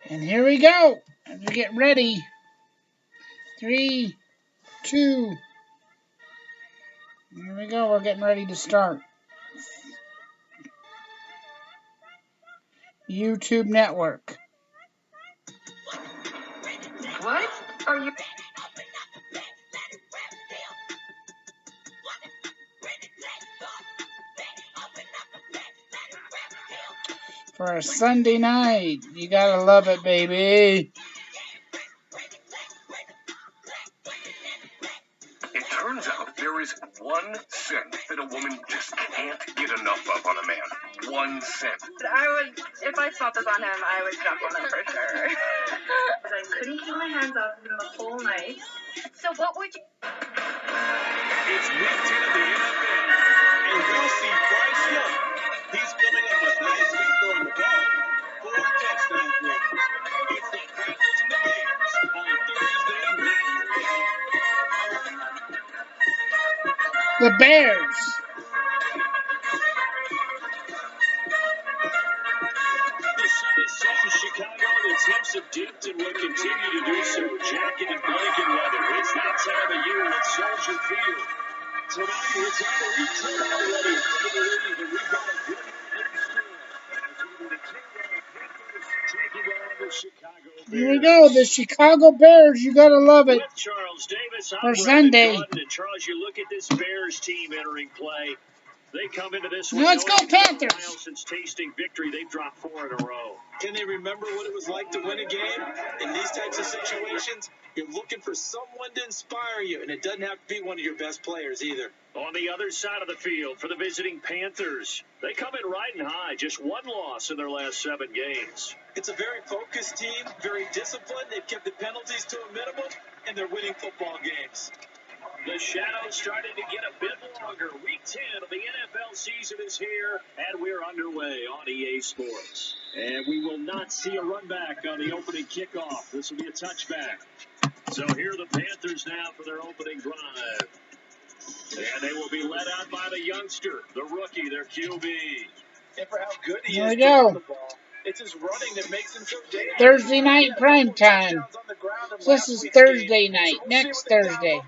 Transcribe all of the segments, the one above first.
And here we go. As we get ready. 3, 2. Here we go. We're getting ready to start. YouTube network. What are you? For a Sunday night. You gotta love it, baby. It turns out there is one scent that a woman just can't get enough of on a man. One scent. If I smelled this on him, I would jump on it for sure. I couldn't keep my hands off of him the whole night. So what would you... It's week 10 of the NFL, and we'll see Bryce Young. He's coming up with nice week throwing the ball. 4 touchdown throws. It's the Panthers and the Bears on Thursday night. The Bears. The sun is set in Chicago, and the temps have dipped and will continue to do so. Jacket and blanket weather. It's that time of year at Soldier Field. Tonight, it's on the return already. Hard to believe that we've got a good taking on the Chicago Bears. Here we go. The Chicago Bears. You gotta love it. With Charles Davis, For I'm Sunday. Brandon Gordon. And Charles, you look at this Bears team entering play. They come into this one. Let's go, Panthers. Since tasting victory, they've dropped 4 in a row. Can they remember what it was like to win a game? In these types of situations, you're looking for someone to inspire you, and it doesn't have to be one of your best players either. On the other side of the field for the visiting Panthers, they come in riding high, just 1 loss in their last 7 games. It's a very focused team, very disciplined. They've kept the penalties to a minimum, and they're winning football games. The shadows starting to get a bit longer. Week 10 of the NFL season is here, and we're underway on EA Sports. And we will not see a run back on the opening kickoff. This will be a touchback. So here are the Panthers now for their opening drive. And they will be led out by the youngster, the rookie, their QB. And for how good he Here is we go. the ball, it's his running that makes him so dangerous. Thursday night prime time. So this is Thursday night. Next Thursday.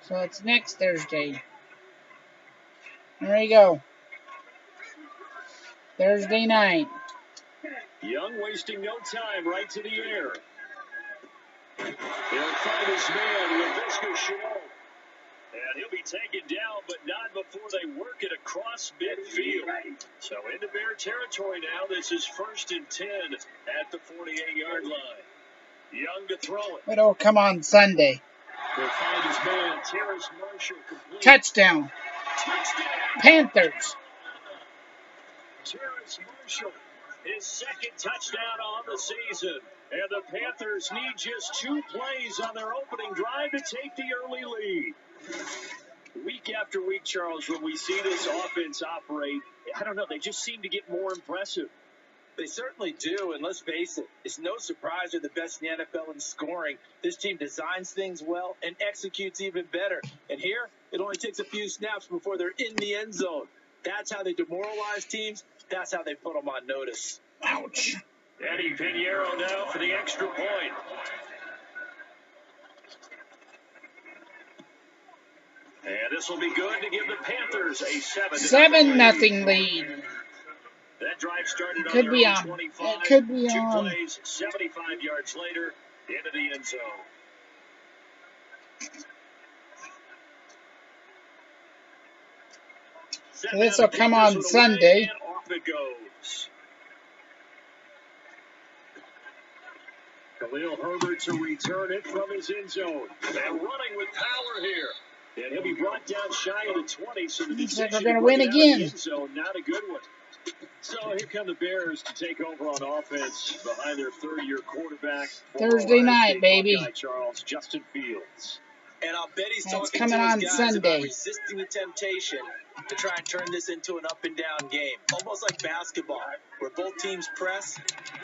So it's next Thursday. There you go. Thursday night. Young wasting no time, right to the air. He'll find his man with Visca Chenault. And he'll be taken down, but not before they work it across midfield. So into Bear territory now. This is 1st and 10 at the 48-yard line. Young to throw it. But it'll come on Sunday. He'll find his man, Terrace Marshall, complete. Touchdown. Panthers. Terrace Marshall, his 2nd touchdown on the season. And the Panthers need just 2 plays on their opening drive to take the early lead. Week after week, Charles, when we see this offense operate, I don't know, they just seem to get more impressive. They certainly do, and let's face it, it's no surprise they're the best in the NFL in scoring. This team designs things well and executes even better. And here, it only takes a few snaps before they're in the end zone. That's how they demoralize teams. That's how they put them on notice. Ouch. Eddie Pinheiro now for the extra point. And this will be good to give the Panthers a 7-0 lead. That drive started Could on be their on. 25. It could be 2 on. plays, 75 yards later, into the end zone. So this will come on Sunday. And off it goes. Khalil Herbert to return it from his end zone. And running with power here. And he'll be brought down shy of the 20. So the Looks like decision we're gonna to win bring it out of again. the end zone, not a good one. So here come the Bears to take over on offense behind their 3rd-year quarterback. Thursday night, baby. Charles Justin Fields. And I'll bet he's That's talking coming to his on guys Sunday. about resisting the temptation to try and turn this into an up-and-down game. Almost like basketball, where both teams press,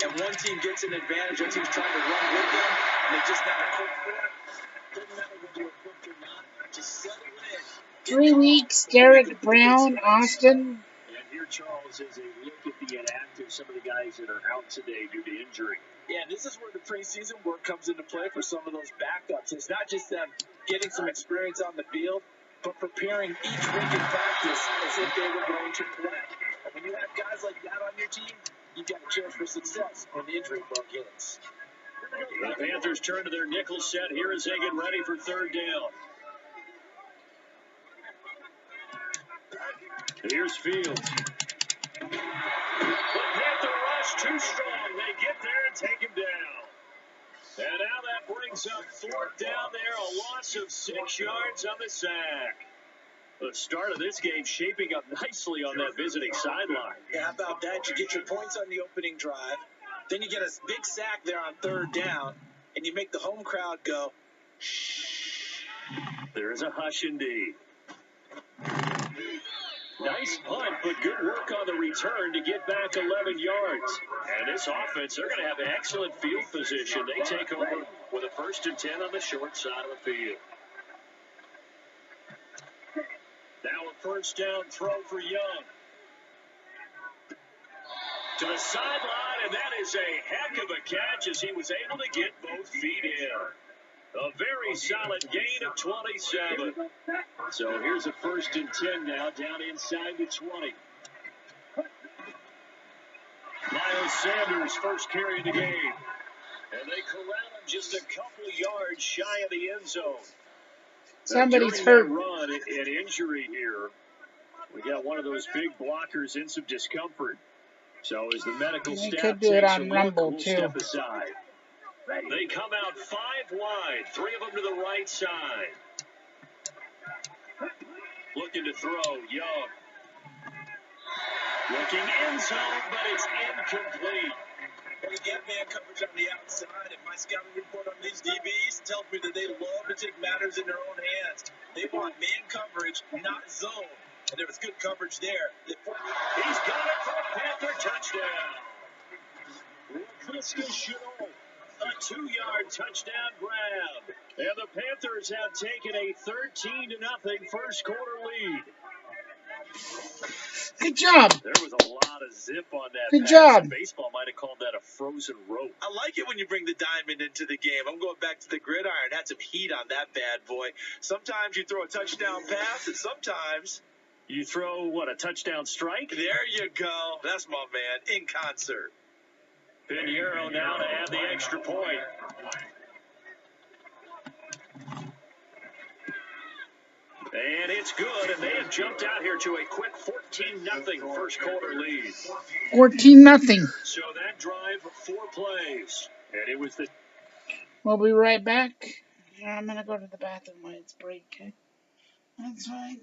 and one team gets an advantage, one team's trying to run with them, and they just not equipped for it. Doesn't matter whether you're equipped or not, just settle in. 3 weeks, Derek Brown, Austin. And here, Charles, is a look at to get active, some of the guys that are out today due to injury. Yeah, this is where the preseason work comes into play for some of those backups. It's not just them getting some experience on the field, but preparing each week in practice as if they were going to play. And when you have guys like that on your team, you've got a chance for success when the injury bug hits. The Panthers turn to their nickel set here as they get ready for third down. Here's Fields. The Panther rush too strong. They get there and take him down. And now that brings up fourth down there, a loss of 6 yards on the sack. The start of this game shaping up nicely on that visiting sideline. Yeah, how about that? You get your points on the opening drive, then you get a big sack there on third down, and you make the home crowd go, shh. There is a hush indeed. Nice punt, but good work on the return to get back 11 yards. And this offense, they're going to have an excellent field position. They take over with a 1st and 10 on the short side of the field. Now a 1st down throw for Young. To the sideline, and that is a heck of a catch as he was able to get both feet in. A very solid gain of 27. So here's a 1st and 10 now, down inside the 20. Miles Sanders' first carry of the game. And they corral him just a couple yards shy of the end zone. Somebody's hurt. Run and injury here. We got one of those big blockers in some discomfort. So as the medical staff could do it takes on a look, Rumble, we'll too. step aside. They come out 5 wide, 3 of them to the right side. Looking to throw, Young. Looking end zone, but it's incomplete. Well, you get man coverage on the outside, and my scouting report on these DBs tells me that they love to take matters in their own hands. They want man coverage, not zone. And there was good coverage there. He's got it for a Panther touchdown. Laviska Shenault, a 2-yard touchdown grab. And the Panthers have taken a 13-0 first quarter lead. Good job. There was a lot of zip on that Good pass. job. Baseball might have called that a frozen rope. I like it when you bring the diamond into the game. I'm going back to the gridiron. Had some heat on that bad boy. Sometimes you throw a touchdown pass, and sometimes you throw, what, a touchdown strike? There you go. That's my man, in concert. Pinheiro now to add the extra point. And it's good, and they have jumped out here to a quick 14-0 first quarter lead. 14-0. So that drive, 4 plays. And it was the... We'll be right back. I'm going to go to the bathroom when it's break, okay? That's fine.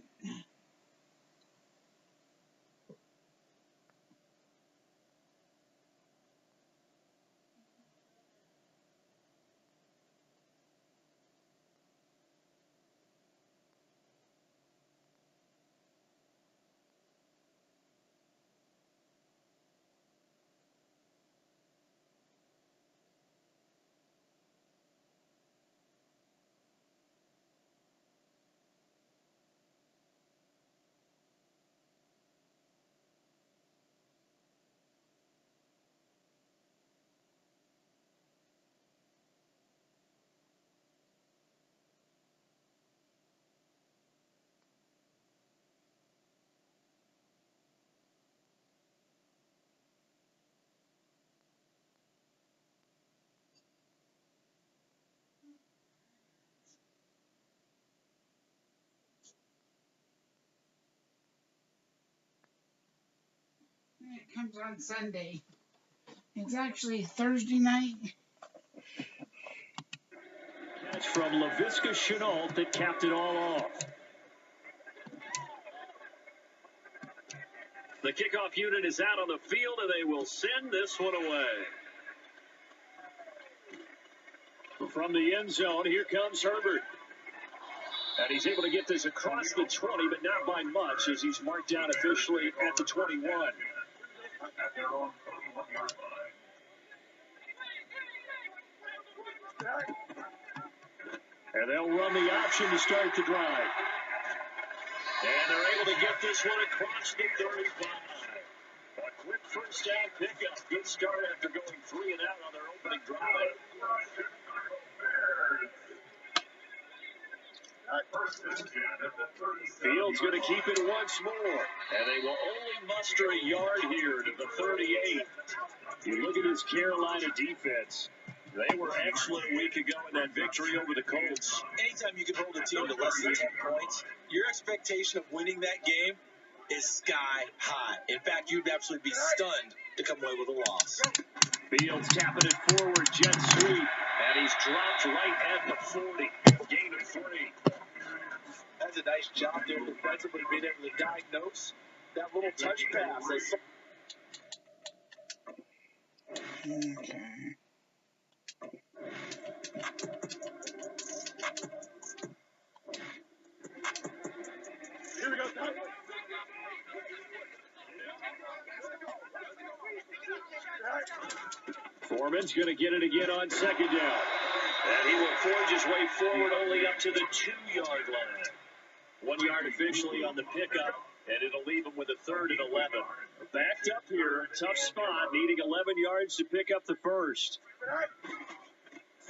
It comes on Sunday. It's actually Thursday night. That's from Laviska Shenault that capped it all off. The kickoff unit is out on the field, and they will send this one away. From the end zone, here comes Herbert. And he's able to get this across the 20, but not by much, as he's marked down officially at the 21. And they'll run the option to start the drive. And they're able to get this one across the 35. A quick first down pickup. Good start after going 3 and out on their opening drive. Fields going to keep it once more, and they will only muster a yard here to the 38. You look at this Carolina defense. They were excellent a week ago in that victory over the Colts. Anytime you can hold a team to less than 10 points, your expectation of winning that game is sky high. In fact, you'd absolutely be stunned to come away with a loss. Fields tapping it forward, jet sweep, and he's dropped right at the 40. Gain of 3. That's a nice job there defensively, being able to diagnose that little touch pass. Okay. Here we go. Foreman's going to get it again on second down. And he will forge his way forward only up to the 2-yard line. 1 yard officially on the pickup, and it'll leave him with a 3rd and 11. Backed up here, tough spot, needing 11 yards to pick up the first.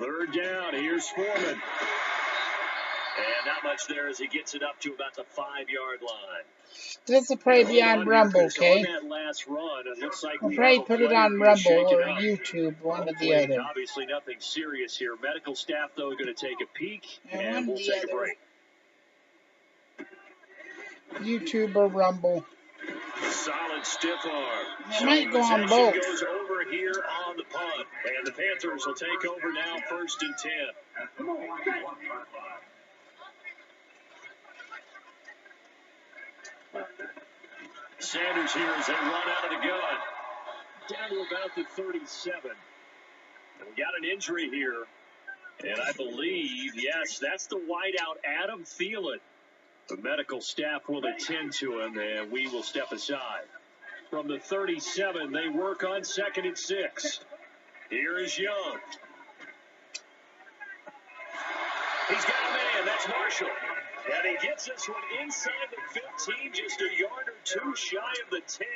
3rd down, here's Foreman. And not much there as he gets it up to about the 5-yard line. This will probably be on Rumble, okay? On that last run, it looks like We'll probably put it on Rumble or YouTube, one or the other. Obviously nothing serious here. Medical staff, though, are going to take a peek, And we'll take a break. YouTube or Rumble. Solid stiff arm. It might go on both. Goes over here on the punt, and the Panthers will take over now, 1st and 10. Sanders here as they run out of the gun. Down to about the 37. And we got an injury here. And I believe, yes, that's the wideout, Adam Thielen. The medical staff will attend to him, and we will step aside. From the 37, they work on 2nd and 6. Here is Young. He's got a man. That's Marshall. And he gets this one inside the 15, just a yard or 2 shy of the 10.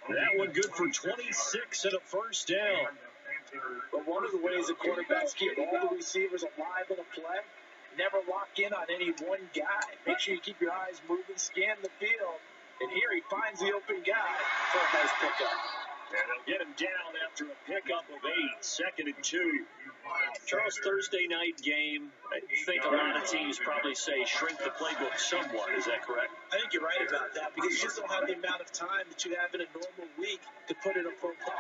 That one good for 26 and a 1st down. But one of the ways that quarterbacks keep all the receivers alive in a play, never lock in on any one guy. Make sure you keep your eyes moving, scan the field. And here he finds the open guy for a nice pickup. And they'll get him down after a pickup of 8, 2nd and 2. Charles, Thursday night game, I think a lot of teams probably say shrink the playbook somewhat. Is that correct? I think you're right about that because you just don't have the amount of time that you have in a normal week to put in a full play.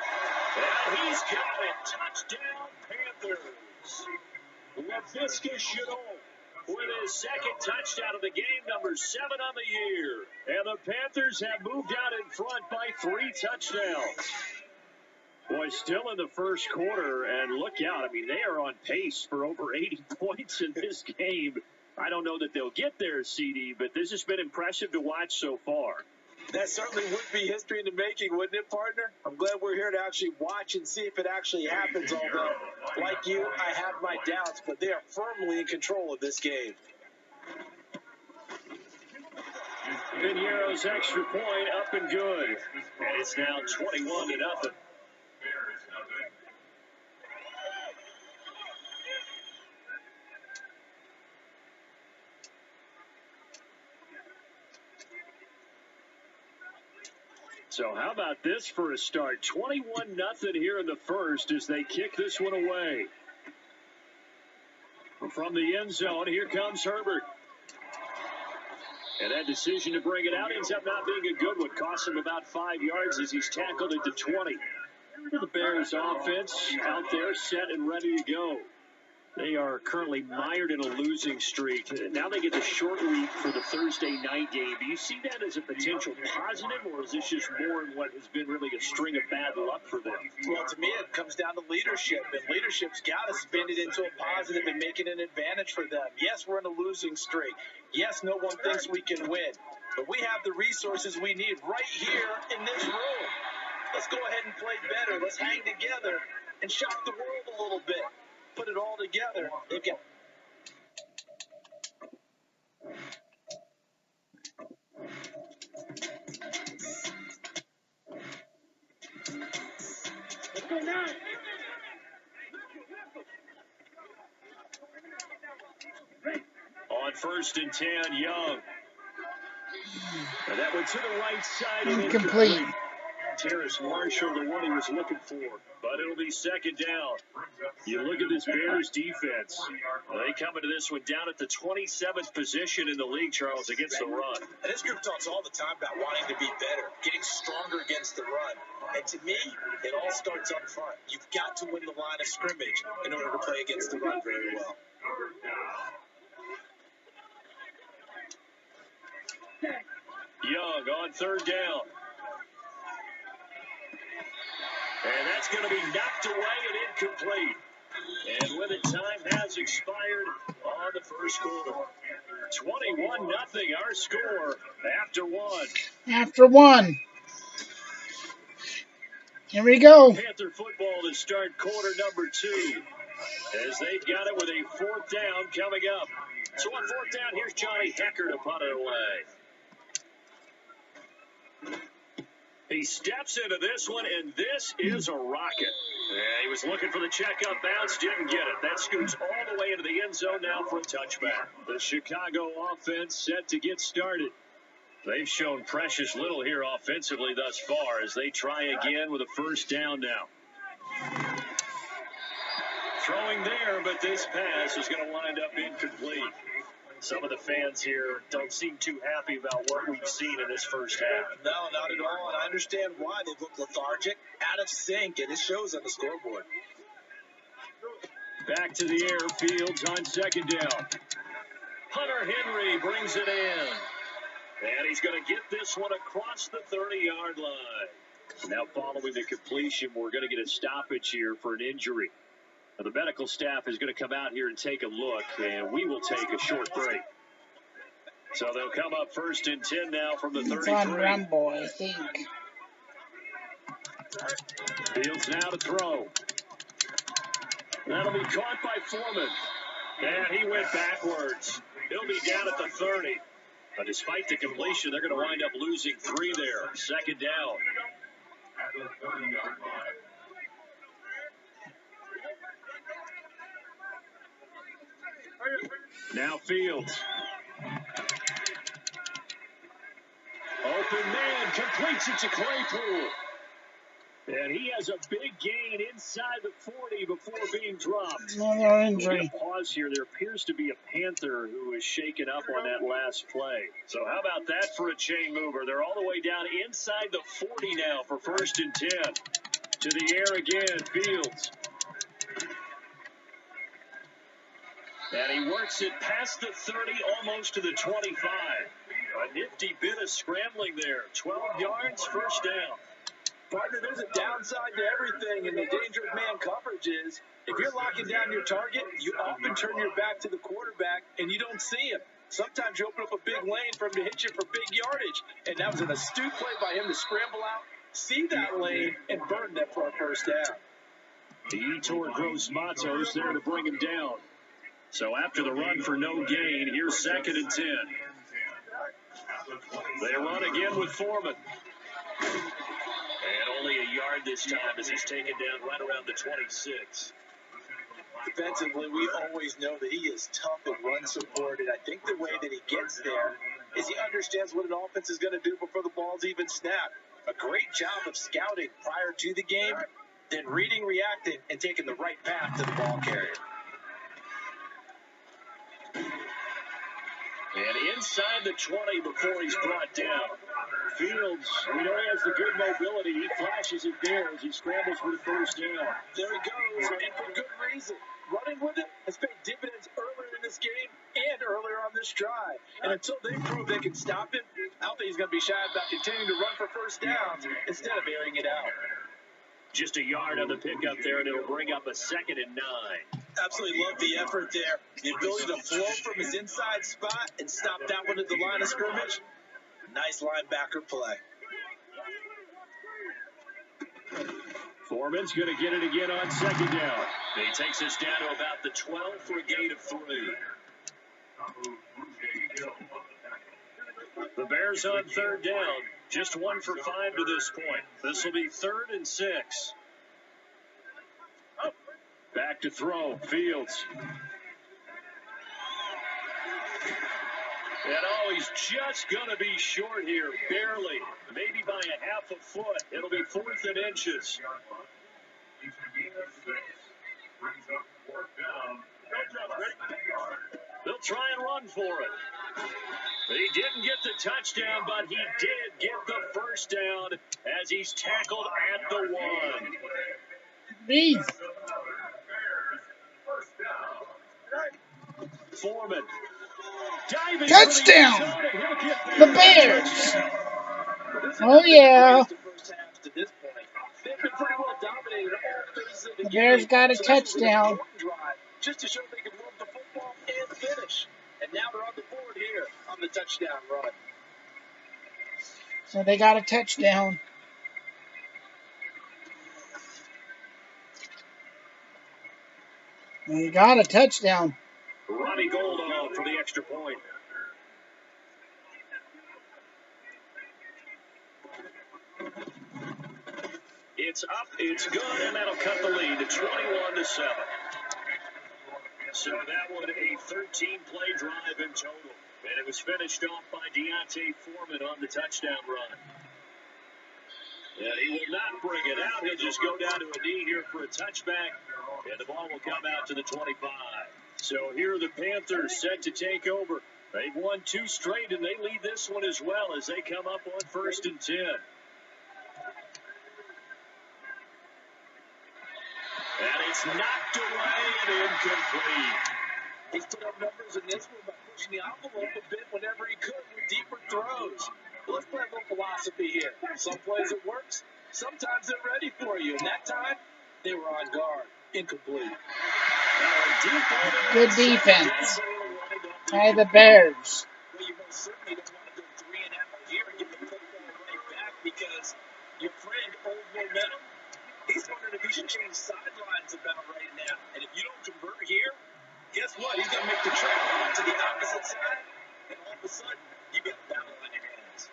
And he's got it. Touchdown, Panthers. LaVisca Chenault with his 2nd touchdown of the game, number 7 on the year. And the Panthers have moved out in front by 3 touchdowns. Boy, still in the first quarter, and look out. I mean, they are on pace for over 80 points in this game. I don't know that they'll get there, CD, but this has been impressive to watch so far. That certainly would be history in the making, wouldn't it, partner? I'm glad we're here to actually watch and see if it actually happens, although, like you, I have my doubts, but they are firmly in control of this game. Piniero's extra point up and good. And it's now 21-0. So how about this for a start? 21-0 here in the first as they kick this one away. From the end zone, here comes Herbert. And that decision to bring it out ends up not being a good one. Costs him about 5 yards as he's tackled at the 20. The Bears offense out there set and ready to go. They are currently mired in a losing streak. Now they get the short week for the Thursday night game. Do you see that as a potential positive, or is this just more in what has been really a string of bad luck for them? Well, to me, it comes down to leadership, and leadership's got to spin it into a positive and make it an advantage for them. Yes, we're in a losing streak. Yes, no one thinks we can win, but we have the resources we need right here in this room. Let's go ahead and play better. Let's hang together and shock the world a little bit. Put it all together. They've got On 1st and 10, Young. And that went to the right side and Incomplete. Terrace Marshall, the one he was looking for. But it'll be 2nd down. You look at this Bears defense. They come into this one down at the 27th position in the league, Charles, against the run. And this group talks all the time about wanting to be better, getting stronger against the run. And to me, it all starts up front. You've got to win the line of scrimmage in order to play against the run very well. Young on 3rd down. And that's going to be knocked away and incomplete. And with it, time has expired on the first quarter. 21-0 our score after one. After one. Here we go. Panther football to start quarter number 2. As they've got it with a 4th down coming up. So on 4th down, here's Johnny Hecker to punt it away. He steps into this one, and this is a rocket. He was looking for the check-up bounce, didn't get it. That scoots all the way into the end zone now for a touchback. The Chicago offense set to get started. They've shown precious little here offensively thus far as they try again with a 1st down now. Throwing there, but this pass is going to wind up incomplete. Some of the fans here don't seem too happy about what we've seen in this first half. No, not at all, and I understand why. They look lethargic, out of sync, and it shows on the scoreboard. Back to the air, Fields on 2nd down. Hunter Henry brings it in. And he's going to get this one across the 30-yard line. Now following the completion, we're going to get a stoppage here for an injury. Now, the medical staff is going to come out here and take a look, and we will take a short break. So they'll come up 1st and 10 now from the 33. It's on Rumble, I think. Fields now to throw. That'll be caught by Foreman. And he went backwards. He'll be down at the 30. But despite the completion, they're going to wind up losing 3 there. 2nd down. Now Fields. Open man, completes it to Claypool. And he has a big gain inside the 40 before being dropped. Another injury. Pause here. There appears to be a Panther who is shaken up on that last play. So how about that for a chain mover? They're all the way down inside the 40 now for 1st and 10. To the air again, Fields. And he works it past the 30, almost to the 25. A nifty bit of scrambling there. 12 yards, 1st down. Partner, there's a downside to everything, and the danger of man coverage is if you're locking down your target, you often turn your back to the quarterback, and you don't see him. Sometimes you open up a big lane for him to hit you for big yardage, and that was an astute play by him to scramble out, see that lane, and burn that for a 1st down. The Etor Gross Matos there to bring him down. So after the run for no gain, here's 2nd and 10. They run again with Foreman. And only a yard this time as he's taken down right around the 26. Defensively, we always know that he is tough and run supported. I think the way that he gets there is he understands what an offense is going to do before the ball's even snapped. A great job of scouting prior to the game, then reading, reacting, and taking the right path to the ball carrier. And inside the 20 before he's brought down. Fields, we know he has the good mobility. He flashes it there as he scrambles for the 1st down. There he goes, and for good reason. Running with it has paid dividends earlier in this game and earlier on this drive. And until they prove they can stop him, I don't think he's going to be shy about continuing to run for 1st downs instead of airing it out. Just a yard on the pickup there, and it'll bring up a 2nd and 9. Absolutely love the effort there. The ability to flow from his inside spot and stop that one at the line of scrimmage. Nice linebacker play. Foreman's going to get it again on 2nd down. He takes us down to about the 12 for a gain of 3. The Bears on 3rd down. Just 1 for 5 to this point. This will be 3rd and 6. Back to throw, Fields. And he's just going to be short here, barely, maybe by a half a foot. It'll be 4th and inches. They'll try and run for it. He didn't get the touchdown, but he did get the first down as he's tackled at the 1. Bees. Foreman. Diving Touchdown! The The Bears! Oh, yeah. The Bears got a touchdown. Just to show they can move the football and finish. And now they're on the board here on the touchdown run. So they got a touchdown. They got a touchdown. Ronnie Gold on for the extra point. It's up, it's good, and that'll cut the lead to 21-7. So that was a 13-play drive in total. And it was finished off by Deontay Foreman on the touchdown run. And he will not bring it out. He'll just go down to a knee here for a touchback. And the ball will come out to the 25. So here are the Panthers set to take over. They've won 2 straight, and they lead this one as well as they come up on 1st and 10. And it's knocked away and incomplete. He's put up numbers in this one by pushing the envelope a bit whenever he could with deeper throws. Well, let's play a little philosophy here. Some plays it works. Sometimes they're ready for you. And that time, they were on guard. Incomplete. Good defense by the Bears. Well, you most certainly don't want to go 3 and out here and get the football right back because your friend, Old Momentum, he's wondering if he should change sidelines about right now. And if you don't convert here, guess what? He's going to make the trip to the opposite side, and all of a sudden, you get a battle on your hands.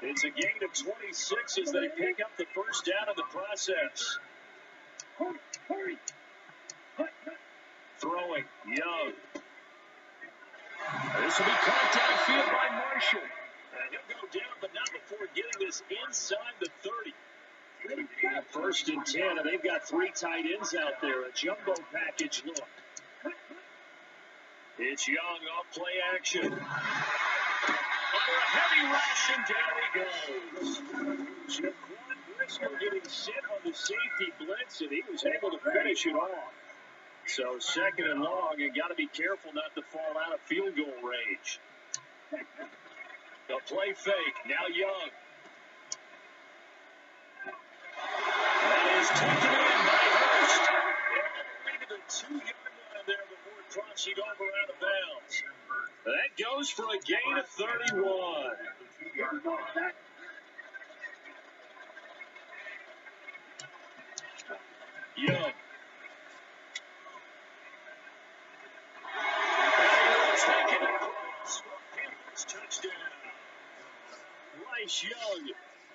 It's a gain of 26 as they pick up the first down in the process. Throwing, Young. This will be caught downfield by Marshall. And he'll go down, but not before getting this inside the 30. 1st and 10, and they've got 3 tight ends out there. A jumbo package look. It's Young off play action. Under a heavy rush, and down he goes. Jaquan Brisker getting set on the safety blitz, and he was able to finish it off. So 2nd and long, and got to be careful not to fall out of field goal range. The play fake, now Young. That is taken in by Hurst. Maybe the 2-yard line there before crossing over out of bounds. That goes for a gain of 31. Young. Taken across. Panthers touchdown. Bryce Young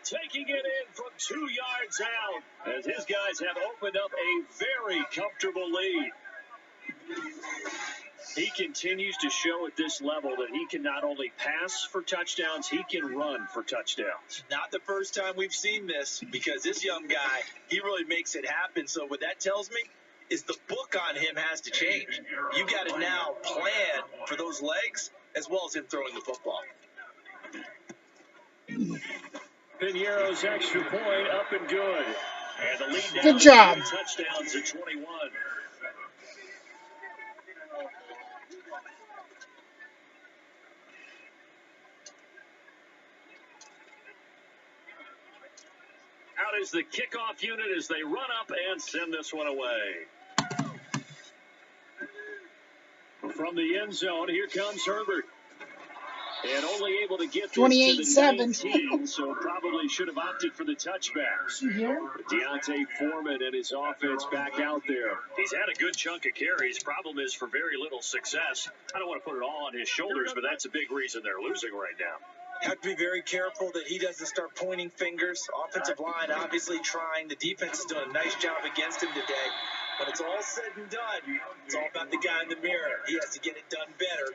taking it in from 2 yards out as his guys have opened up a very comfortable lead. He continues to show at this level that he can not only pass for touchdowns, he can run for touchdowns. Not the first time we've seen this because this young guy, he really makes it happen. So what that tells me is the book on him has to change. You got to now plan for those legs as well as him throwing the football. Piñeiro's extra point up and good. And the lead now Good job. Touchdowns at 21. Out is the kickoff unit as they run up and send this one away. From the end zone, here comes Herbert. And only able to get this to the 19, so probably should have opted for the touchback. Deontay Foreman and his offense back out there. He's had a good chunk of carries. Problem is for very little success. I don't want to put it all on his shoulders, but that's a big reason they're losing right now. Have to be very careful that he doesn't start pointing fingers. Offensive line obviously trying. The defense has done a nice job against him today. When it's all said and done, it's all about the guy in the mirror. He has to get it done better.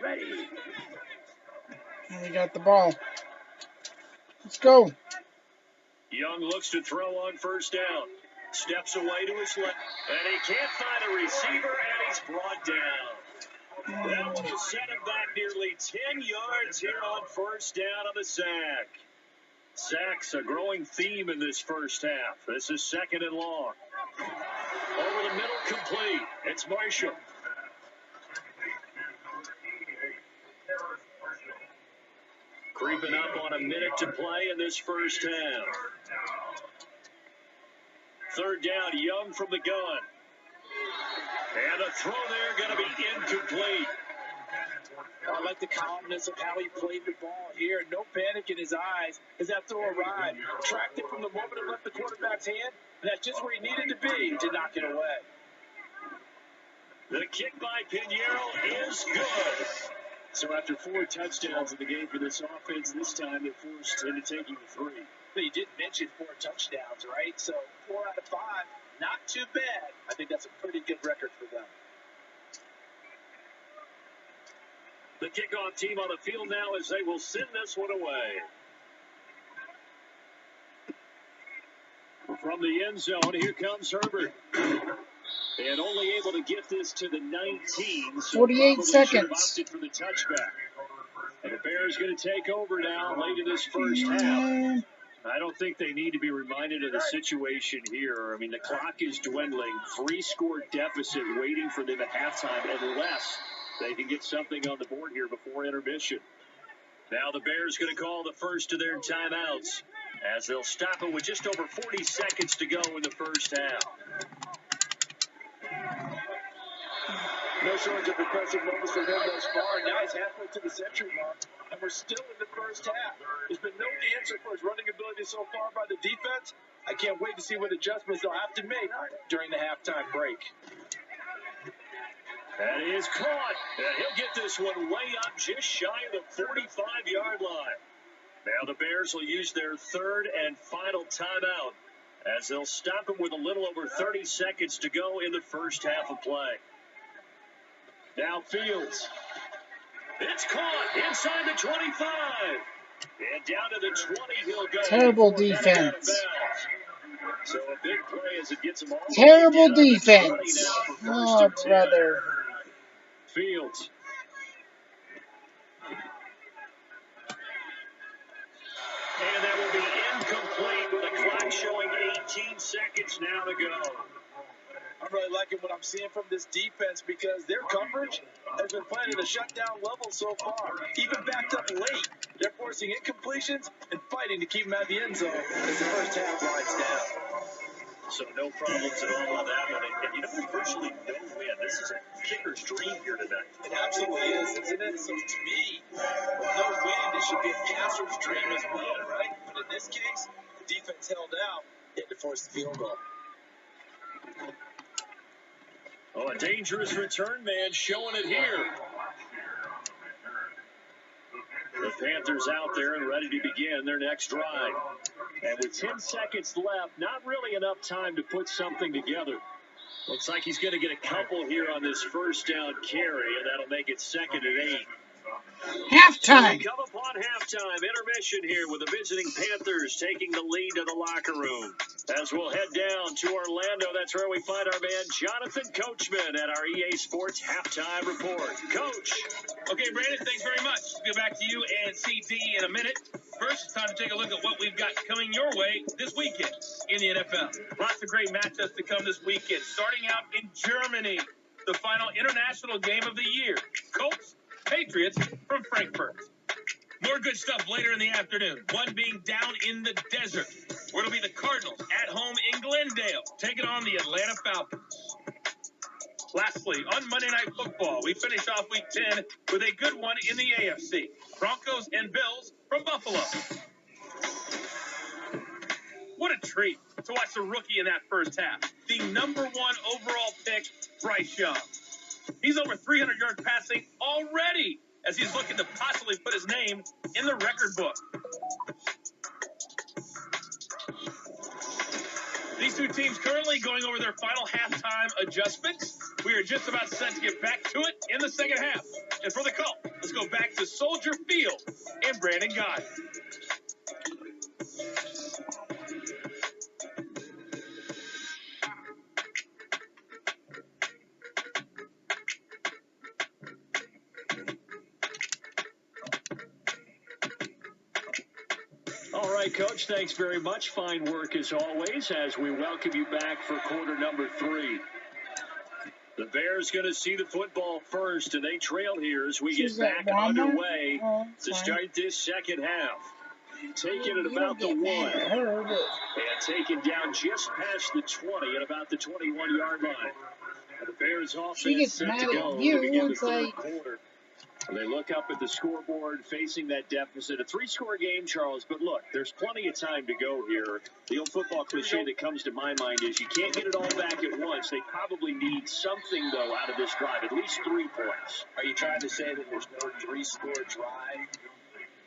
Ready. And we got the ball. Let's go. Young looks to throw on first down. Steps away to his left. And he can't find a receiver, and he's brought down. That one will set him back nearly 10 yards here on first down on the sack. Sacks a growing theme in this first half. This is second and long. Over the middle, complete. It's Marshall. Creeping up on a minute to play in this first half. Third down, Young from the gun. And the throw there going to be incomplete. I like the calmness of how he played the ball here. No panic in his eyes as that throw arrived. Tracked it from the moment it left the quarterback's hand, and that's just where he needed to be to knock it away. The kick by Pinheiro is good. So after 4 touchdowns in the game for this offense, this time they're forced into taking 3. But you did mention 4 touchdowns, right? So 4 out of 5, not too bad. I think that's a pretty good record for them. The kickoff team on the field now as they will send this one away. From the end zone, here comes Herbert. And only able to get this to the 19. So 48 seconds. Opted for the touchback. And the Bears going to take over now late in this first half. I don't think they need to be reminded of the situation here. I mean, the clock is dwindling. 3-score deficit waiting for them at halftime unless they can get something on the board here before intermission. Now the Bears going to call the first of their timeouts as they'll stop it with just over 40 seconds to go in the first half. No shortage of impressive moments for him thus far. Now he's halfway to the century mark, and we're still in the first half. There's been no answer for his running ability so far by the defense. I can't wait to see what adjustments they'll have to make during the halftime break. And he is caught. And he'll get this one way up just shy of the 45-yard line. Now the Bears will use their third and final timeout as they'll stop him with a little over 30 seconds to go in the first half of play. Now Fields. It's caught inside the 25. And down to the 20 he'll go. Terrible defense. So a big play as it gets him all Terrible defense. Oh, brother. Fields. And that will be incomplete with a clock showing 18 seconds now to go. I'm really liking what I'm seeing from this defense because their coverage has been playing at a shutdown level so far. Even backed up late, they're forcing incompletions and fighting to keep them out of the end zone as the first half winds down. So no problems at all on that one. And you know, there's virtually no win. This is a kicker's dream here tonight. It absolutely is, isn't it? So to me, with no win, it should be a passer's dream as well, right? But in this case, the defense held out and to force the field goal. Oh, a dangerous return man showing it here. The Panthers out there and ready to begin their next drive. And with 10 seconds left, not really enough time to put something together. Looks like he's going to get a couple here on this first down carry, and that'll make it 2nd and 8. Halftime. Come upon halftime, intermission here with the visiting Panthers taking the lead to the locker room. As we'll head down to Orlando, that's where we find our man Jonathan Coachman at our EA Sports Halftime Report. Coach. Okay, Brandon, thanks very much. We'll get back to you and CD in a minute. First, it's time to take a look at what we've got coming your way this weekend in the NFL. Lots of great matchups to come this weekend. Starting out in Germany, the final international game of the year. Colts, Patriots from Frankfurt. More good stuff later in the afternoon. One being down in the desert, where it'll be the Cardinals at home in Glendale, taking on the Atlanta Falcons. Lastly, on Monday Night Football, we finish off Week 10 with a good one in the AFC. Broncos and Bills from Buffalo. What a treat to watch the rookie in that first half. The #1 overall pick, Bryce Young. He's over 300 yards passing already as he's looking to possibly put his name in the record book. These two teams currently going over their final halftime adjustments. We are just about set to get back to it in the second half. And for the call, let's go back to Soldier Field and Brandon Guy. All right, Coach, thanks very much. Fine work as always as we welcome you back for quarter number 3. The Bears going to see the football first, and they trail here as we get back underway to start this second half. Taking it about the 1, and taken down just past the 20 at about the 21-yard line. The Bears offense set to go to begin the third quarter. They look up at the scoreboard facing that deficit. A 3-score game, Charles, but look, there's plenty of time to go here. The old football cliche that comes to my mind is you can't get it all back at once. They probably need something, though, out of this drive, at least 3 points. Are you trying to say that there's no 3-score drive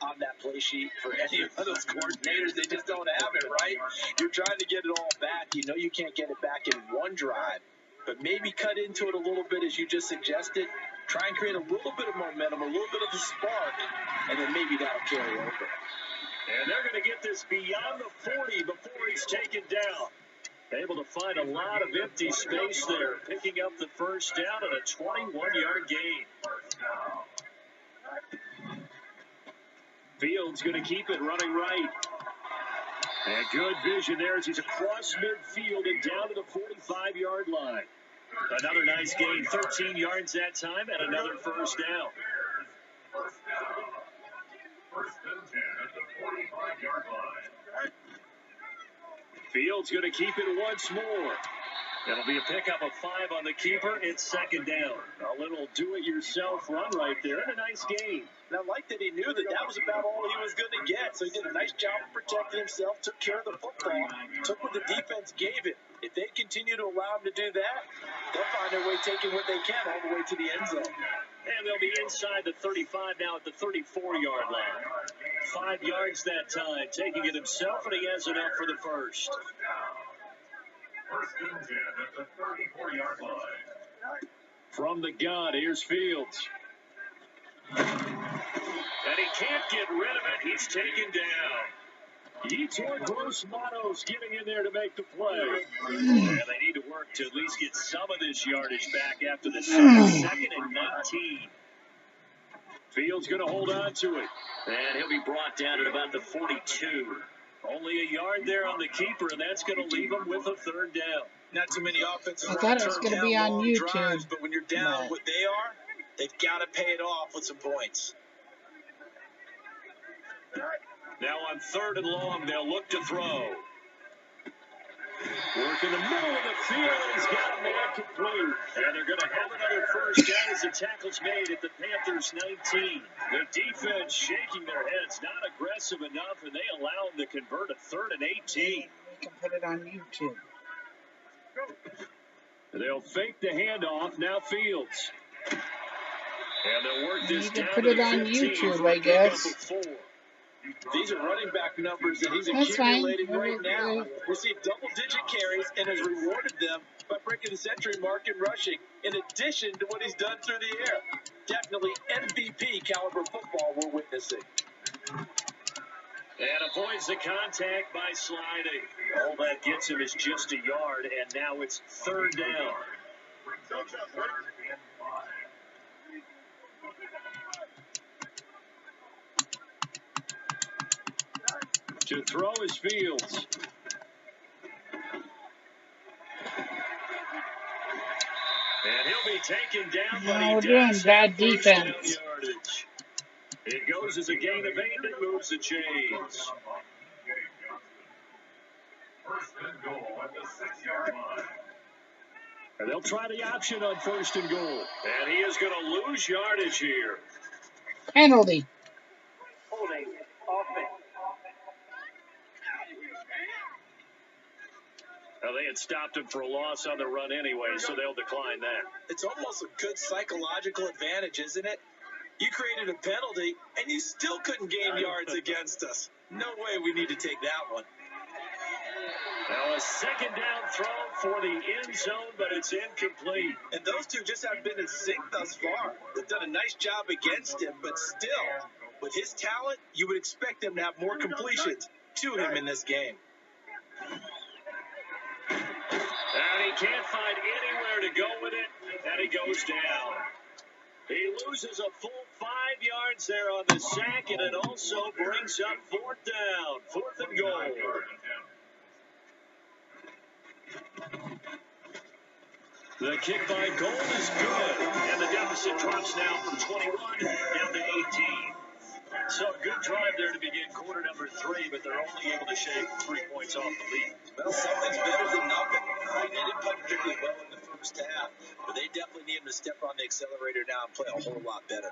on that play sheet for any of those coordinators? They just don't have it, right? You're trying to get it all back. You know you can't get it back in one drive, but maybe cut into it a little bit as you just suggested. Try and create a little bit of momentum, a little bit of a spark, and then maybe that'll carry over. And they're going to get this beyond the 40 before he's taken down. Able to find a lot of empty space there, picking up the first down and a 21-yard gain. Fields going to keep it running right. And good vision there as he's across midfield and down to the 45-yard line. Another nice gain, 13 yards that time, and another first down. First and 10 at the 45-yard line. Fields going to keep it once more. That'll be a pickup of 5 on the keeper. It's second down. A little do-it-yourself run right there, and a nice gain. And I like that he knew that that was about all he was going to get. So he did a nice job of protecting himself, took care of the football, took what the defense gave him. If they continue to allow him to do that, they'll find their way taking what they can all the way to the end zone. And they'll be inside the 35 now at the 34-yard line. 5 yards that time, taking it himself, and he has enough for the first. First and 10 at the 34-yard line. From the gun, here's Fields. And he can't get rid of it. He's taken down. Yetur Gross-Matos getting in there to make the play. And they need to work to at least get some of this yardage back after the second and 19. Fields going to hold on to it. And he'll be brought down at about the 42. Only a yard there on the keeper, and that's going to leave him with a third down. Not too many offensive I thought it was going to be on YouTube. Drives, but when you're down what they are, they've got to pay it off with some points. Now on 3rd and long, they'll look to throw. Work in the middle of the field, and he's got a man complete. And they're going to have another first down as the tackle's made at the Panthers' 19. The defense shaking their heads, not aggressive enough, and they allow them to convert a 3rd and 18. We can put it on YouTube. They'll fake the handoff, now Fields. And they'll work this You can down put to it the on 15 YouTube, I guess. These are running back numbers that he's That's accumulating fine. right now. Received double-digit carries and has rewarded them by breaking the century mark in rushing, in addition to what he's done through the air. Definitely MVP caliber football we're witnessing. And avoids the contact by sliding. All that gets him is just a yard, and now it's 3rd down. To throw is Fields. And he'll be taken down, but No, we're doing bad defense. It goes as a gain of 8 that moves the chains. First and goal at the 6-yard line. And they'll try the option on 1st and goal. And he is going to lose yardage here. Penalty. Holding offense. Well, they had stopped him for a loss on the run anyway, so they'll decline that. It's almost a good psychological advantage, isn't it? You created a penalty, and you still couldn't gain yards against us. No way we need to take that one. Now a second down throw for the end zone, but it's incomplete. And those two just haven't been in sync thus far. They've done a nice job against him, but still, with his talent, you would expect them to have more completions to him in this game. And he can't find anywhere to go with it, and he goes down. He loses a full 5 yards there on the sack, and it also brings up fourth down, 4th and goal. The kick by goal is good, and the deficit drops now from 21 down to 18. So a good drive there to begin quarter number 3, but they're only able to shave 3 points off the lead. Well, something's better than nothing. They didn't play particularly well in the first half, but they definitely need him to step on the accelerator now and play a whole lot better.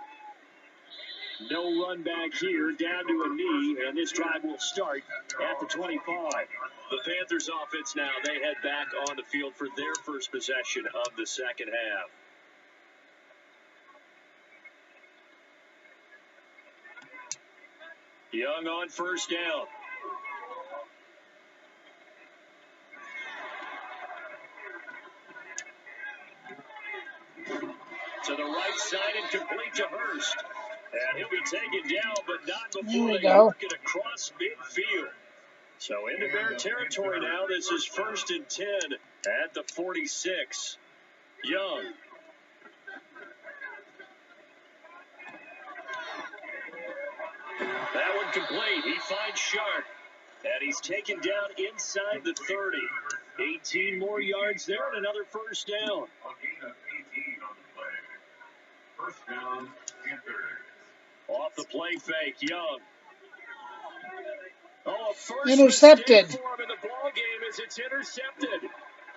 No run back here, down to a knee, and this drive will start at the 25. The Panthers offense now, they head back on the field for their first possession of the second half. Young on first down. To the right side and complete to Hurst. And he'll be taken down, but not before they work it across midfield. So into Bear territory now. This is 1st and 10 at the 46. Young. That one complete. He finds Sharp. And he's taken down inside the 30. 18 more yards there and another first down. First down, Panthers. Off the play fake, Young. Oh, a first intercepted. mistake for him in the ball game as it's intercepted.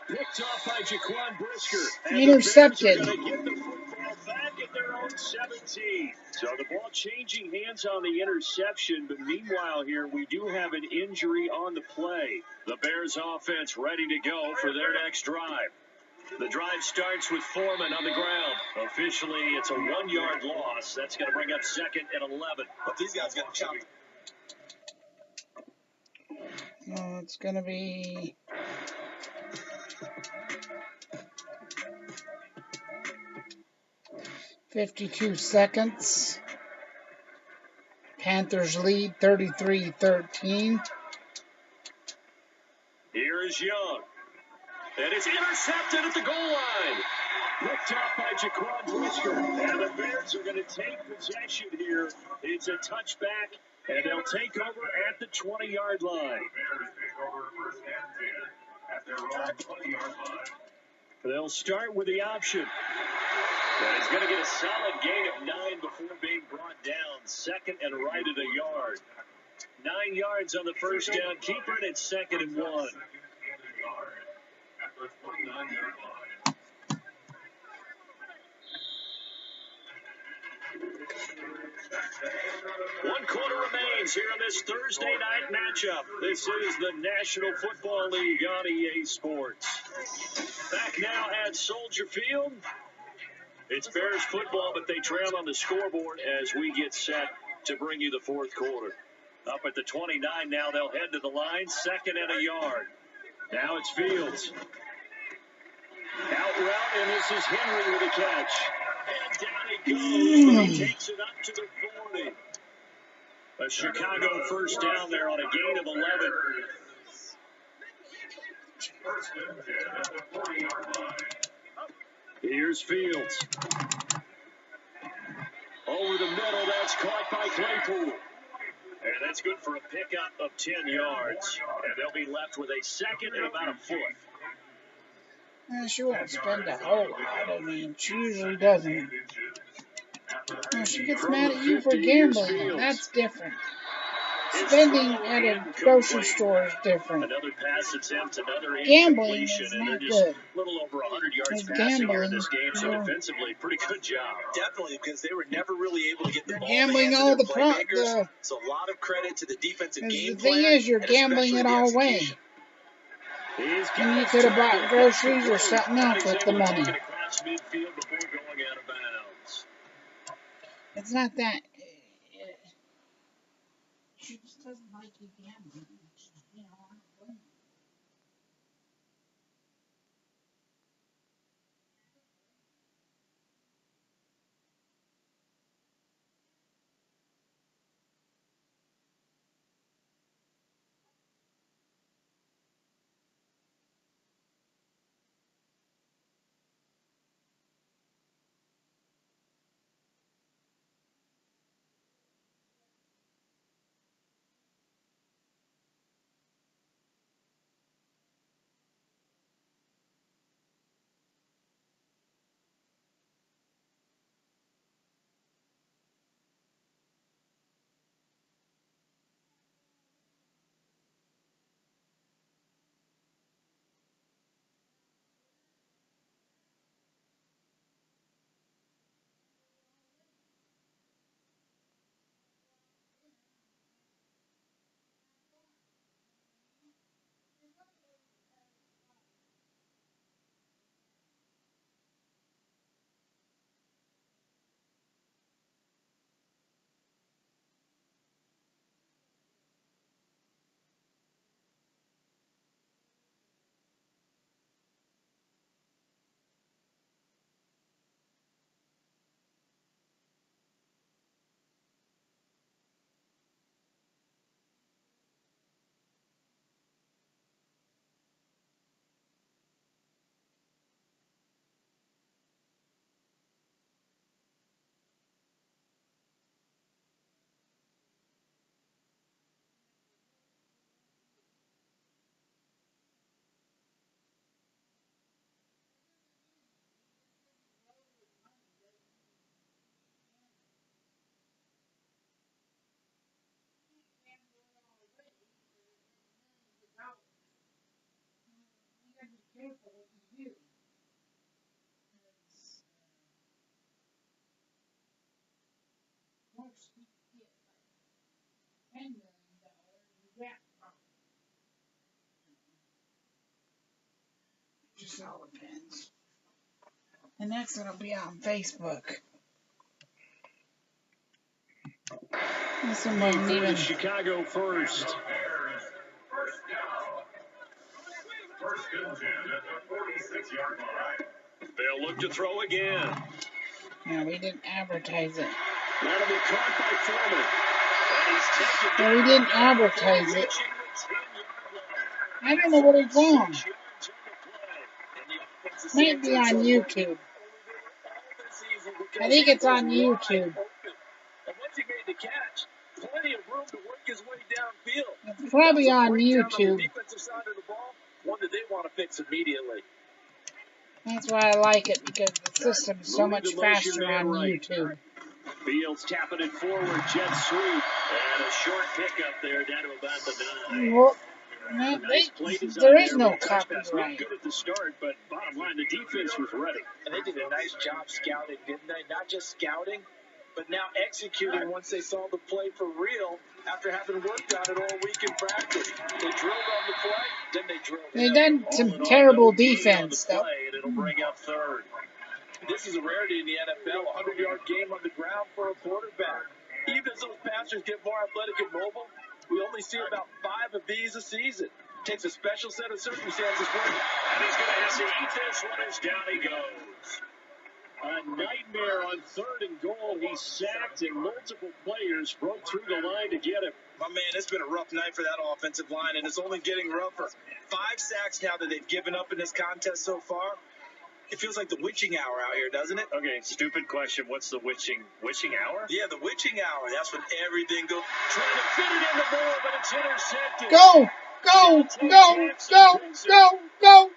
Picked off by Jaquan Brisker. And Intercepted. The Bears are going to get the football back at their own 17. So the ball changing hands on the interception, but meanwhile here we do have an injury on the play. The Bears offense ready to go for their next drive. The drive starts with Foreman on the ground. Officially, it's a 1-yard loss. That's going to bring up 2nd and 11. But these guys got to chop. No, it's going to be 52 seconds. Panthers lead 33-13. Here's Young. And it's intercepted at the goal line. Picked off by Jaquan Brisker. And the Bears are going to take possession here. It's a touchback, and they'll take over at the 20-yard line. Bears take over 1st and 10 at their own 20-yard line. They'll start with the option. And he's going to get a solid gain of 9 before being brought down. 2nd and right at a yard. 9 yards on the first down. Keeper, and it's 2nd and 1. At the 29-yard line. One quarter remains here on this Thursday night matchup. This is the National Football League on EA Sports. Back now at Soldier Field. It's Bears football, but they trail on the scoreboard as we get set to bring you the 4th quarter. Up at the 29 now, they'll head to the line, 2nd and a yard. Now it's Fields. Out route, and this is Henry with a catch. And down he goes, but he takes it up to the 40. A Chicago first down there on a gain of 11. 1st and 10 at the 40-yard line. Here's Fields. Over the middle, that's caught by Claypool. And that's good for a pickup of 10 yards. And they'll be left with a 2nd and about a foot. She won't spend a whole lot. I mean, she usually doesn't. No, she gets mad at you for gambling. That's different. Spending at a grocery store is different. Another pass attempt, another Gambling incompletion, is and they're not just good. a little over 100 yards Because passing here in gambling, this game. So yeah. defensively, pretty good job. Definitely, because they were never really able to get the You're ball gambling in the all hands the of their playmakers. pro- So a lot of credit to the defensive game the thing plan. is, you're and gambling especially it the all away. execution. And you could have bought groceries or something else with the money. It's not that. She just doesn't like you gambling. You know, I don't blame her. You gotta be careful what you do. Once you get like $10 million, you jackpot. Just all depends. And that's gonna be on Facebook. This one wasn't even. Chicago first. They'll look to throw again. No, we didn't advertise it. That'll be caught by Foreman. No, we didn't advertise it. I don't know what it's on. Might be on YouTube. I think it's on YouTube. It's probably on YouTube. One that they want to fix immediately. That's why I like it, because the system's so much faster on YouTube. Fields tapping it forward, jet sweep, and a short pickup there down to about the 9. Well, there is no copyright. Good at the start, but bottom line, the defense was ready. And they did a nice job scouting, didn't they? Not just scouting, but now executing once they saw the play for real after having worked on it all week in practice. They drilled on the play, then they drilled. They've done some terrible defense, though. And it'll bring up third. This is a rarity in the NFL, a 100-yard game on the ground for a quarterback. Even as those passers get more athletic and mobile, we only see about 5 of these a season. Takes a special set of circumstances for him. And he's going to hit the defense runners. Down he goes. A nightmare on 3rd and goal. He sacked, and multiple players broke through the line to get him. My man, it's been a rough night for that offensive line, and it's only getting rougher. 5 sacks now that they've given up in this contest so far. It feels like the witching hour out here, doesn't it? Okay, stupid question. What's the witching hour? Yeah, the witching hour. That's when everything goes. Trying to fit it in the ball, but it's intercepted. Go! Go! Go! Go! Go! Go!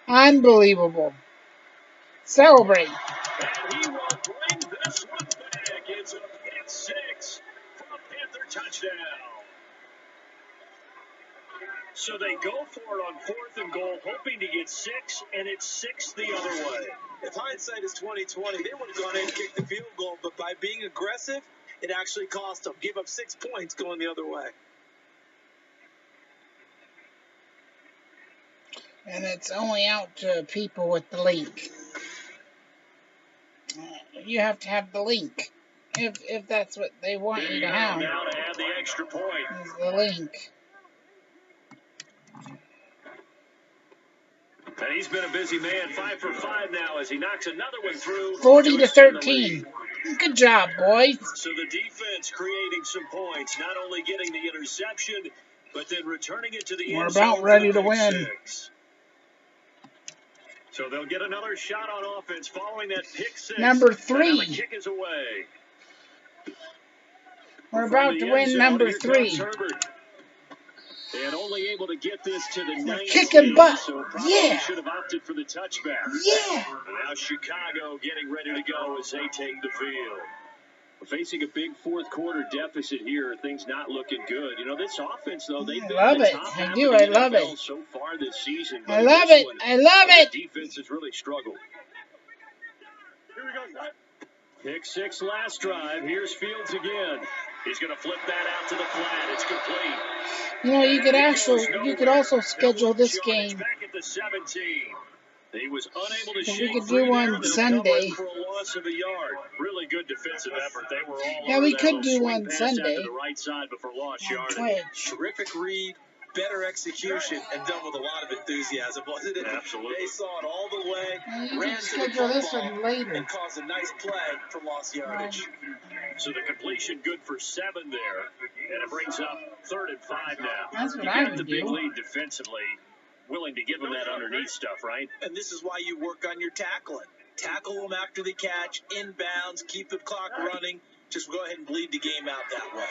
Unbelievable. Celebrate. And he will bring this one back. It's a pick 6 for a Panther touchdown. So they go for it on 4th and goal, hoping to get 6, and it's 6 the other way. If hindsight is 20/20, they would have gone in and kicked the field goal, but by being aggressive, it actually cost them. Give up 6 points going the other way. And it's only out to people with the link. You have to have the link. If that's what they want you to have. Now to add the extra point. Is the link. And he's been a busy man, 5 for 5 now as he knocks another one through. 40-13. Good job, boys. So the defense creating some points, not only getting the interception, but then returning it to the We're end zone. about ready to pick win. six. So they'll get another shot on offense following that pick six. Number 3. And now the kick is away. We're about to win number 3. And only able to get this to the 19, kicking butt. So probably Yeah. should have opted for the touchback. Yeah. Now Chicago getting ready to go as they take the field. Facing a big fourth quarter deficit here, things not looking good. You know, this offense, though, they've been love in the it. top I half do. of the I love NFL it. so far this season. I love it. I love it. The defense has really struggled. Pick six last drive. Here's Fields again. He's going to flip that out to the flat. It's complete. You know, you could also schedule this game. Back at the 17. He was unable to We shake could free do one there, and Sunday. for a loss of a yard. Really good defensive effort. They were all Yeah, over we that could little do swing one pass out to Sunday. the right side before lost yardage. Twitch. Terrific read, better execution, and done with a lot of enthusiasm, wasn't it? Absolutely. They saw it all the way, You ran can to the schedule this football, one later. and caused a nice play for lost yardage. So the completion good for 7 there, and it brings up 3rd and 5 now. That's what You I got the would big do. lead defensively, willing to give them that underneath stuff, right? And this is why you work on your tackling. Tackle them after the catch, inbounds, keep the clock running. Just go ahead and bleed the game out that way.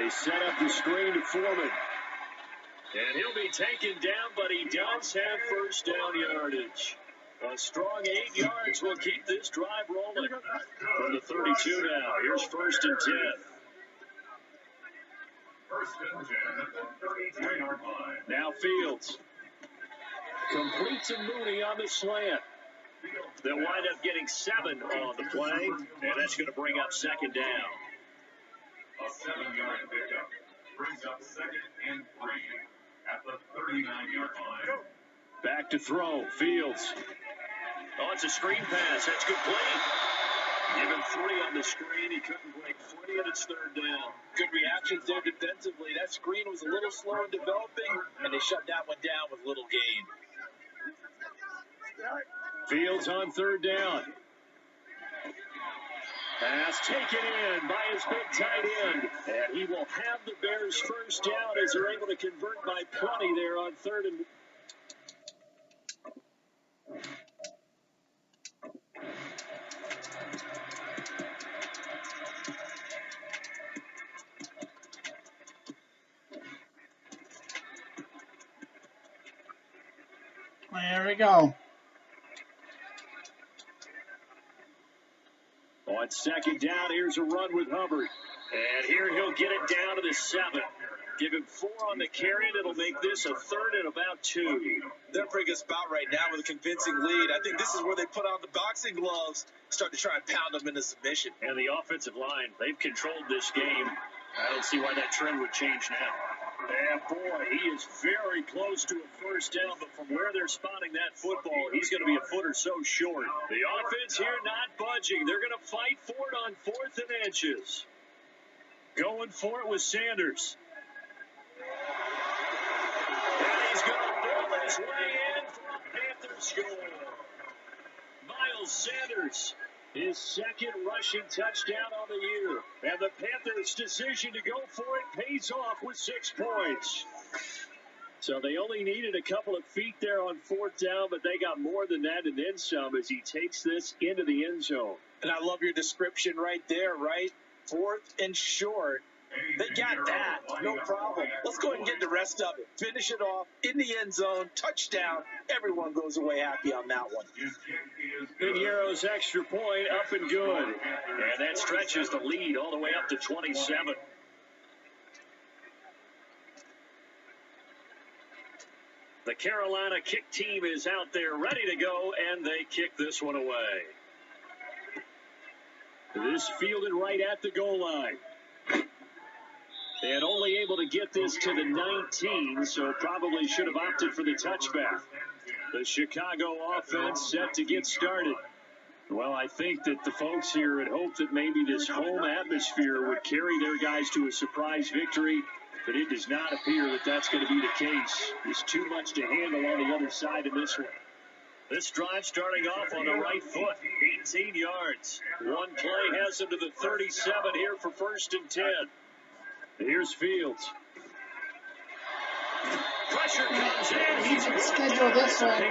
They set up the screen to Foreman. And he'll be taken down, but he does have first down yardage. A strong 8 yards will keep this drive rolling. From the 32 now, here's 1st and 10. Now Fields. Complete to Mooney on the slant. They'll wind up getting 7 on the play, and that's going to bring up 2nd down. A 7-yard pickup brings up 2nd and 3 at the 39-yard line. Back to throw, Fields. Oh, it's a screen pass. That's complete. Give him 3 on the screen. He couldn't break free, and it's 3rd down. Good reactions there defensively. That screen was a little slow in developing, and they shut that one down with little gain. Fields on 3rd down. Pass taken in by his big tight end. And he will have the Bears first down as they're able to convert by plenty there on 3rd and... There we go. On 2nd down, here's a run with Hubbard. And here he'll get it down to the 7. Give him 4 on the carry, and it'll make this a 3rd and about 2. They're bringing us about right now with a convincing lead. I think this is where they put on the boxing gloves, start to try and pound them into submission. And the offensive line, they've controlled this game. I don't see why that trend would change now. And boy, he is very close to a first down, but from where they're spotting that football, he's going to be a foot or so short. The offense here not budging. They're going to fight for it on 4th and inches. Going for it with Sanders. And he's going to build his way in for a Panthers score. Miles Sanders, his 2nd rushing touchdown on the year. And the Panthers' decision to go for it pays off with 6 points. So they only needed a couple of feet there on 4th down, but they got more than that and then some as he takes this into the end zone. And I love your description right there, right? 4th and short. They got that. No problem. Let's go ahead and get the rest of it. Finish it off in the end zone. Touchdown. Everyone goes away happy on that one. Figueroa's extra point up and good. And that stretches the lead all the way up to 27. The Carolina kick team is out there ready to go, and they kick this one away. This fielded right at the goal line. And only able to get this to the 19, so probably should have opted for the touchback. The Chicago offense set to get started. Well, I think that the folks here had hoped that maybe this home atmosphere would carry their guys to a surprise victory, but it does not appear that that's going to be the case. There's too much to handle on the other side of this one. This drive starting off on the right foot, 18 yards. One play has him to the 37 here for 1st and 10. Here's Fields. Pressure comes in. You should schedule this one.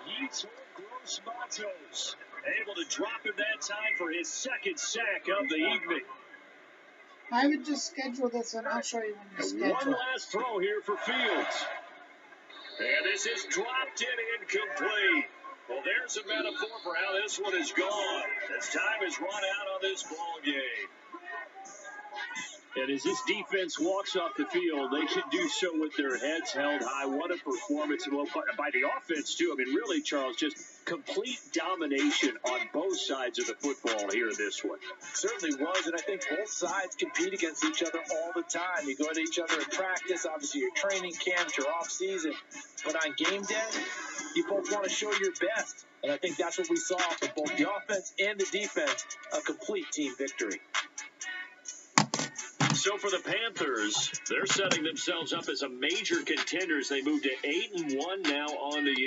He's Gross Matos, able to drop him that time for his 2nd sack of the evening. I would just schedule this one. I'll show you when to schedule. One last throw here for Fields. And this is dropped in incomplete. Well, there's a metaphor for how this one is gone. As time has run out on this ball game. And as this defense walks off the field, they can do so with their heads held high. What a performance by the offense, too. I mean, really, Charles, just complete domination on both sides of the football here in this one. Certainly was, and I think both sides compete against each other all the time. You go to each other in practice, obviously your training camps, your off-season. But on game day, you both want to show your best. And I think that's what we saw from both the offense and the defense, a complete team victory. So for the Panthers, they're setting themselves up as a major contenders. They moved to 8-1 now on the year.